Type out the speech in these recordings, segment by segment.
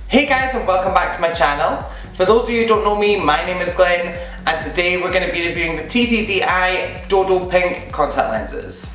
Hey guys, and welcome back to my channel. For those of you who don't know me, my name is Glenn, and today we're going to be reviewing the TTDEYE Dodo Pink contact lenses.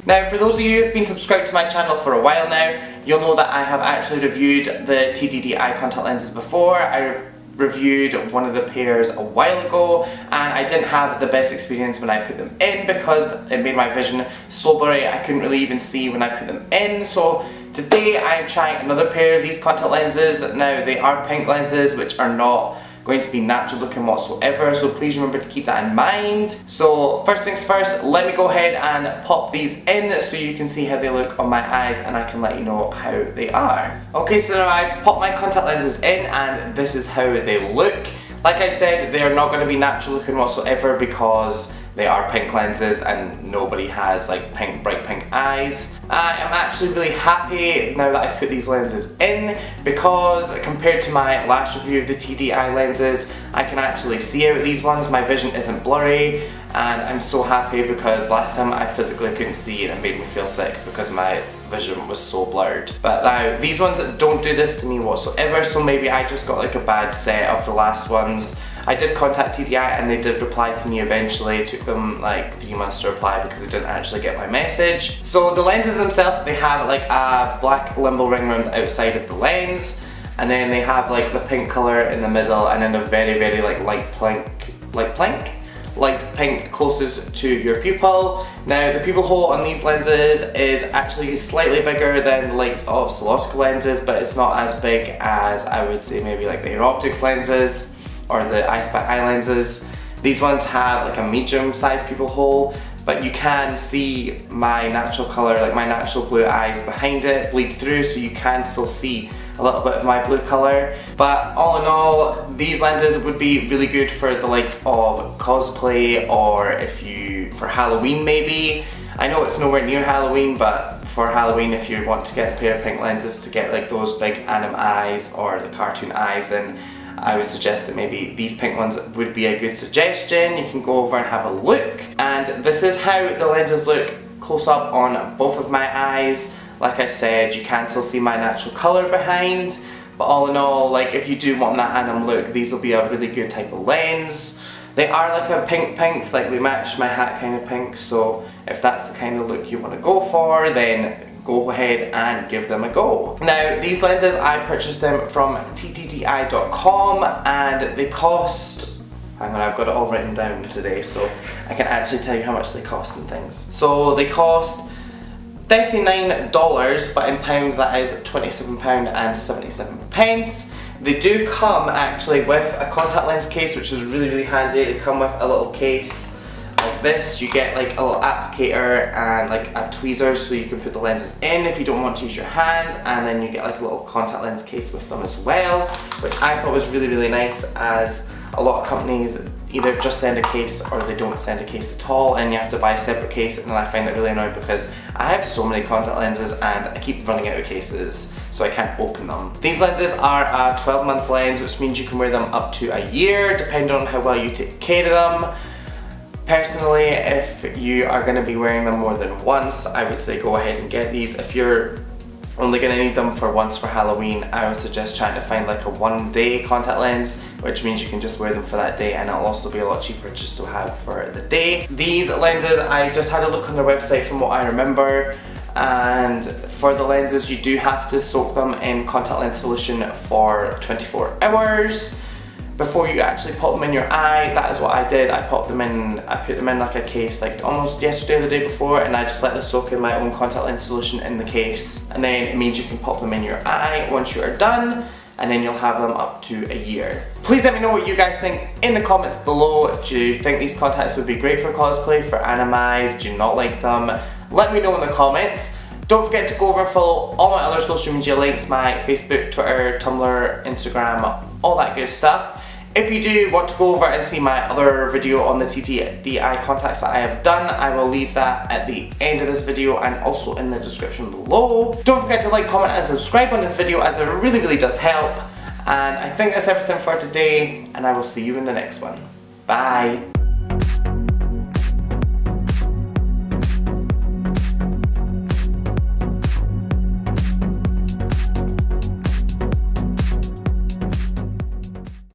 Now, for those of you who have been subscribed to my channel for a while now, you'll know that I have actually reviewed the TTDEYE contact lenses before. I reviewed one of the pairs a while ago, and I didn't have the best experience when I put them in because it made my vision so blurry I couldn't really even see when I put them in. So today I'm trying another pair of these contact lenses. Now they are pink lenses, which are not going to be natural looking whatsoever, so please remember to keep that in mind. So first things first, let me go ahead and pop these in so you can see how they look on my eyes, and I can let you know how they are. Okay, so now I've popped my contact lenses in and this is how they look. Like I said, they're not going to be natural looking whatsoever because they are pink lenses and nobody has like bright pink eyes. I am actually really happy now that I've put these lenses in because compared to my last review of the TTDEYE lenses, I can actually see out these ones. My vision isn't blurry, and I'm so happy because last time I physically couldn't see and it made me feel sick because my vision was so blurred. But now these ones don't do this to me whatsoever, so maybe I just got like a bad set of the last ones. I did contact TTDEYE and they did reply to me eventually. It took them like 3 months to reply because they didn't actually get my message. So the lenses themselves, they have like a black limbo ring around the outside of the lens, and then they have like the pink colour in the middle, and then a very like light pink closest to your pupil. Now the pupil hole on these lenses is actually slightly bigger than the likes of cylindrical lenses, but it's not as big as I would say maybe like the Optics lenses or the I Spy eye lenses. These ones have like a medium sized pupil hole, but you can see my natural colour, like my natural blue eyes behind it bleed through, so you can still see a little bit of my blue colour. But all in all, these lenses would be really good for the likes of cosplay, or for Halloween maybe. I know it's nowhere near Halloween, but for Halloween, if you want to get a pair of pink lenses to get like those big anime eyes or the cartoon eyes, then I would suggest that maybe these pink ones would be a good suggestion. You can go over and have a look. And this is how the lenses look close up on both of my eyes. Like I said, you can still see my natural colour behind, but all in all, like if you do want that anime look, these will be a really good type of lens. They are like a pink, like they match my hat kind of pink, so if that's the kind of look you want to go for, then go ahead and give them a go. Now these lenses, I purchased them from TTDEYE.com and they cost, hang on, I've got it all written down today so I can actually tell you how much they cost and things. So they cost $39, but in pounds that is £27.77. They do come actually with a contact lens case, which is really handy. They come with a little case like this. You get like a little applicator and like a tweezer so you can put the lenses in if you don't want to use your hands, and then you get like a little contact lens case with them as well, which I thought was really nice, as a lot of companies either just send a case or they don't send a case at all and you have to buy a separate case, and then I find it really annoying because I have so many contact lenses and I keep running out of cases so I can't open them. These lenses are a 12-month lens, which means you can wear them up to a year depending on how well you take care of them. Personally, if you are going to be wearing them more than once, I would say go ahead and get these. If you're only going to need them for once for Halloween, I would suggest trying to find like a one-day contact lens, which means you can just wear them for that day, and it'll also be a lot cheaper just to have for the day. These lenses, I just had a look on their website from what I remember, and for the lenses you do have to soak them in contact lens solution for 24 hours before you actually pop them in your eye. That is what I did. I put them in like a case like almost yesterday or the day before, and I just let them soak in my own contact lens solution in the case, and then it means you can pop them in your eye once you are done, and then you'll have them up to a year. Please let me know what you guys think in the comments below. Do you think these contacts would be great for cosplay, for anime eyes? Do you not like them? Let me know in the comments. Don't forget to go over and follow all my other social media links, my Facebook, Twitter, Tumblr, Instagram, all that good stuff. If you do want to go over and see my other video on the TTDEYE contacts that I have done, I will leave that at the end of this video and also in the description below. Don't forget to like, comment and subscribe on this video, as it really does help. And I think that's everything for today, and I will see you in the next one. Bye!